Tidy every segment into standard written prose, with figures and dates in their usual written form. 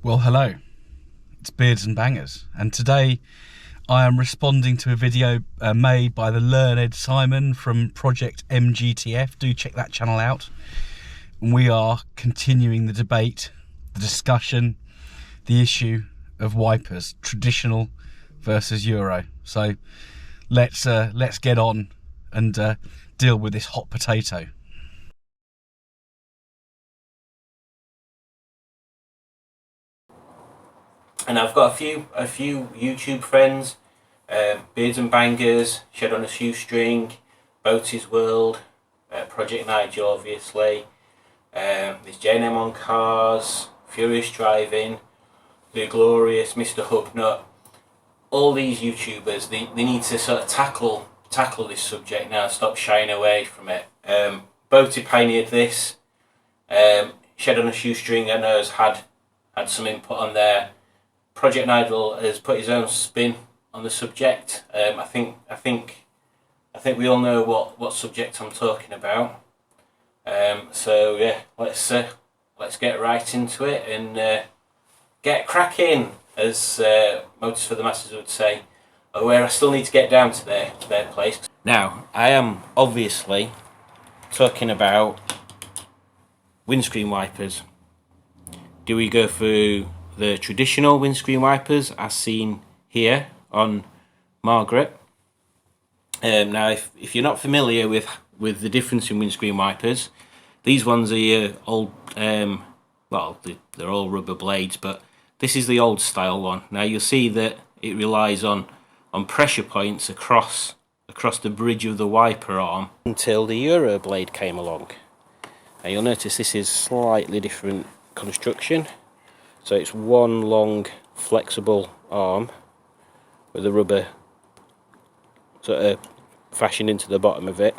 Well, hello, it's Beards and Bangers, and today I am responding to a video made by the learned Simon from Project MGTF. Do check that channel out. And we are continuing the debate, the discussion, the issue of wipers, traditional versus Euro. So let's get on and deal with this hot potato. And I've got a few YouTube friends, Beards and Bangers, Shed on a Shoestring, Boaty's World, Project Nigel obviously, there's J&M on Cars, Furious Driving, The Glorious, Mr. Hubnut. All these YouTubers, they need to sort of tackle this subject now, stop shying away from it. Boaty pioneered this, Shed on a Shoestring I know has had some input on there. Project Nigel has put his own spin on the subject. I think we all know what subject I'm talking about. So yeah, let's get right into it and get cracking, as Motors for the Masses would say. Where I still need to get down to their place. Now I am obviously talking about windscreen wipers. Do we go through the traditional windscreen wipers as seen here on Margaret? Now if you're not familiar with the difference in windscreen wipers, these ones are your old, well they're all rubber blades, but this is the old style one. Now you'll see that it relies on pressure points across the bridge of the wiper arm until the Euro blade came along. Now you'll notice this is slightly different construction. So it's one long flexible arm with a rubber sort of fashioned into the bottom of it,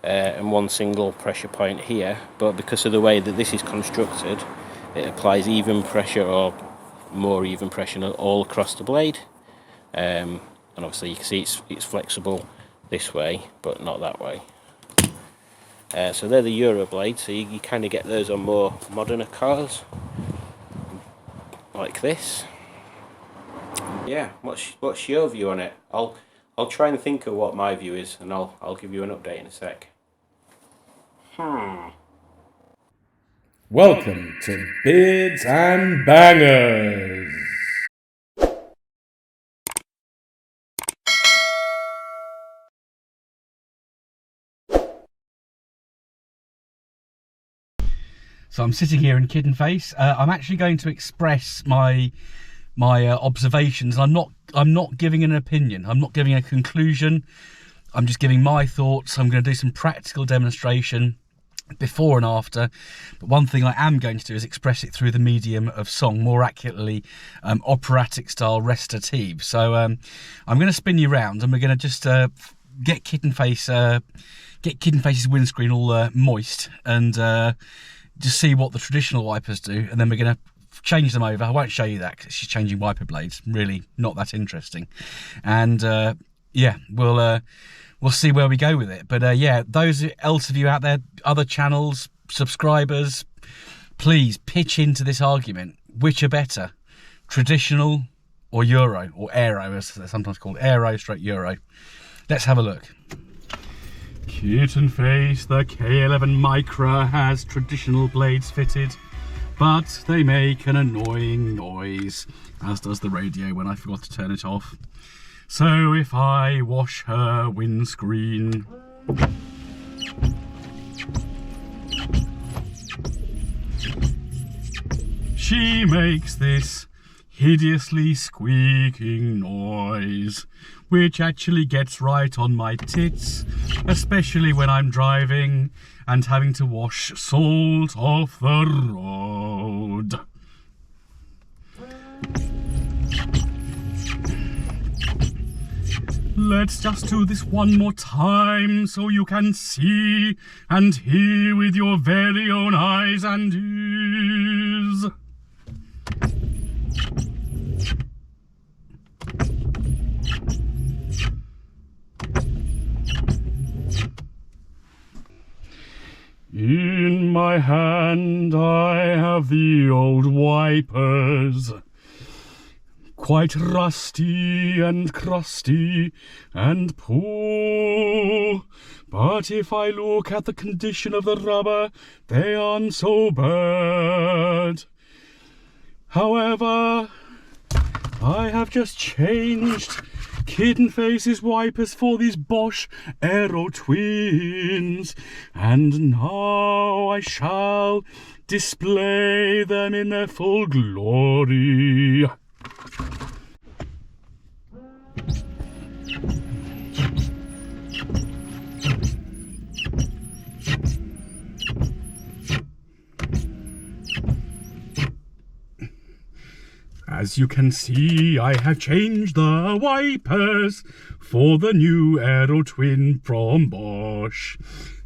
and one single pressure point here. But because of the way that this is constructed, it applies even pressure or more even pressure all across the blade. And obviously you can see it's flexible this way but not that way. So they're the Euro blades, so you kind of get those on more modern cars like this. Yeah, what's your view on it? I'll try and think of what my view is, and I'll give you an update in a sec. Welcome to Beards and Bangers. So I'm sitting here in Kidden Face. I'm actually going to express my observations. I'm not giving an opinion. I'm not giving a conclusion. I'm just giving my thoughts. I'm going to do some practical demonstration before and after. But one thing I am going to do is express it through the medium of song, more accurately operatic style recitative. So I'm going to spin you round, and we're going to just get Kidden Face's windscreen all moist, and just see what the traditional wipers do, and then we're going to change them over. I won't show you that because it's just changing wiper blades. Really not that interesting. And yeah, we'll see where we go with it. But yeah, those else of you out there, other channels, subscribers, please pitch into this argument. Which are better, traditional or Euro, or Aero as they're sometimes called, Aero/Euro. Let's have a look. Kitten Face, the K11 Micra has traditional blades fitted, but they make an annoying noise, as does the radio when I forgot to turn it off. So if I wash her windscreen, she makes this hideously squeaking noise, which actually gets right on my tits, especially when I'm driving and having to wash salt off the road. Let's just do this one more time so you can see and hear with your very own eyes and ears. In my hand I have the old wiper. wipers. Quite rusty and crusty and poor. But if I look at the condition of the rubber, they aren't so bad. However, I have just changed Kitten Face's wipers for these Bosch Aero Twins, and now I shall display them in their full glory. As you can see, I have changed the wipers for the new Aero Twin from Bosch.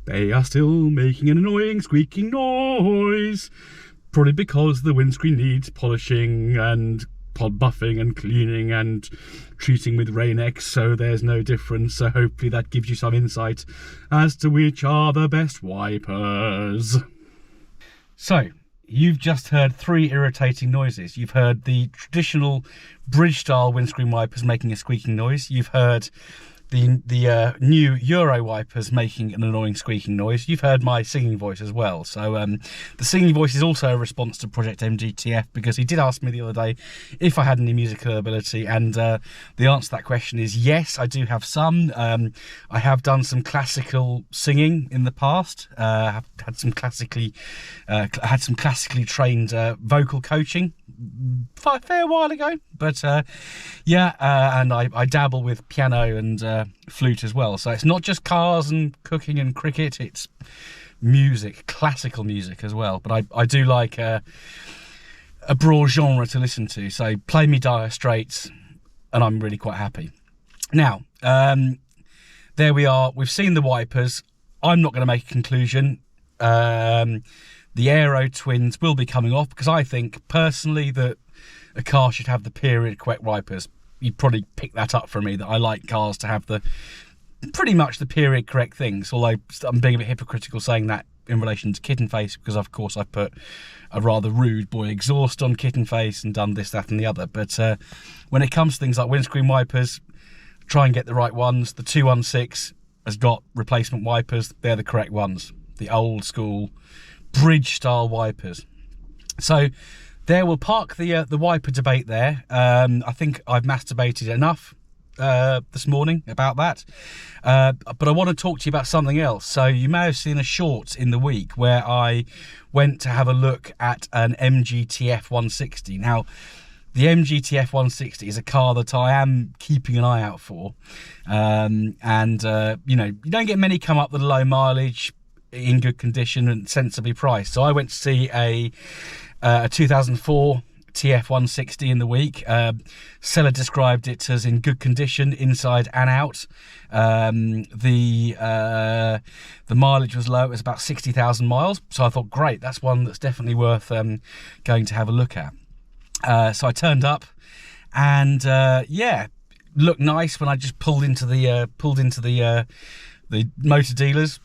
They are still making an annoying squeaking noise, probably because the windscreen needs polishing and pod buffing and cleaning and treating with Rain-X, so there's no difference. So hopefully that gives you some insight as to which are the best wipers. So, you've just heard 3 irritating noises. You've heard the traditional bridge-style windscreen wipers making a squeaking noise. You've heard the new Euro wipers making an annoying squeaking noise. You've heard my singing voice as well. So the singing voice is also a response to Project MGTF, because he did ask me the other day if I had any musical ability, and the answer to that question is yes, I do have some. I have done some classical singing in the past. I've had some classically trained vocal coaching a fair while ago, but and I dabble with piano and flute as well. So it's not just cars and cooking and cricket, it's music, classical music as well. But I do like a broad genre to listen to, so play me Dire Straits and I'm really quite happy. Now, there we are, we've seen the wipers. I'm not going to make a conclusion. The Aero Twins will be coming off, because I think personally that a car should have the period correct wipers. You'd probably pick that up from me, that I like cars to have pretty much the period correct things, although I'm being a bit hypocritical saying that in relation to Kitten Face, because of course I've put a rather rude boy exhaust on Kitten Face and done this, that and the other. But when it comes to things like windscreen wipers, try and get the right ones. The 216 has got replacement wipers, they're the correct ones, the old school bridge style wipers. So there, we'll park the wiper debate there. I think I've masturbated enough this morning about that, but I want to talk to you about something else. So you may have seen a short in the week where I went to have a look at an MGTF 160. Now, the MGTF 160 is a car that I am keeping an eye out for, and you know, you don't get many come up that are low mileage, in good condition and sensibly priced. So I went to see a 2004 TF 160 in the week. Seller described it as in good condition inside and out. The mileage was low, it was about 60,000 miles. So I thought, great, that's one that's definitely worth going to have a look at. So I turned up, and yeah, looked nice when I just pulled into the motor dealers.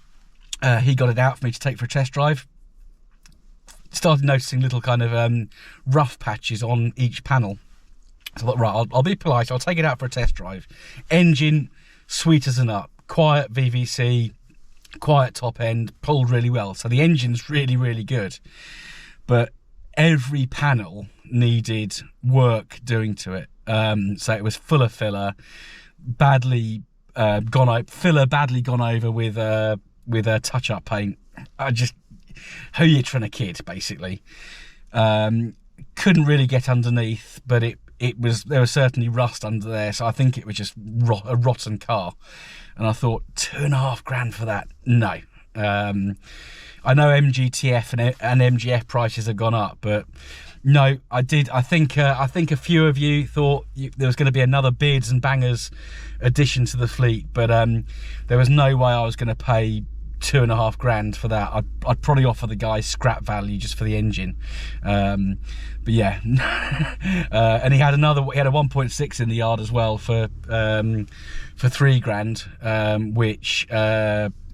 He got it out for me to take for a test drive. Started noticing little kind of rough patches on each panel. So I thought, right, I'll be polite, I'll take it out for a test drive. Engine, sweet as a nut. Quiet VVC, quiet top end, pulled really well. So the engine's really, really good. But every panel needed work doing to it. So it was full of filler, badly gone over with a touch-up paint. Who you trying to kid, basically. Couldn't really get underneath, but there was certainly rust under there, so I think it was just a rotten car. And I thought, £2,500 for that? No. I know MGTF and MGF prices have gone up, but no, I think a few of you thought there was going to be another Beards and Bangers addition to the fleet, but there was no way I was going to pay £2,500 for that. I'd probably offer the guy scrap value just for the engine. But yeah, and he had a 1.6 in the yard as well for £3,000, which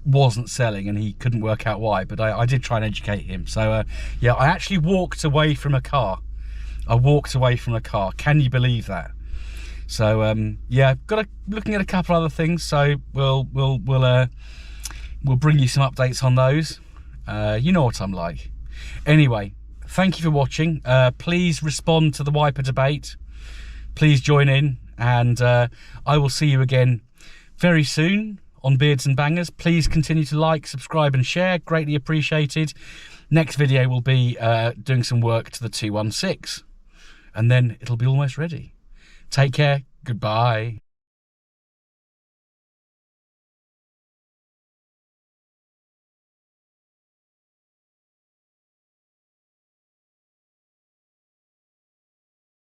wasn't selling, and he couldn't work out why. But I did try and educate him. So yeah, I actually walked away from a car I walked away from a car. Can you believe that? So yeah, looking at a couple other things. So we'll bring you some updates on those. You know what I'm like. Anyway, thank you for watching. Please respond to the wiper debate. Please join in, and I will see you again very soon on Beards and Bangers. Please continue to like, subscribe and share. Greatly appreciated. Next video will be doing some work to the 216, and then it'll be almost ready. Take care. Goodbye.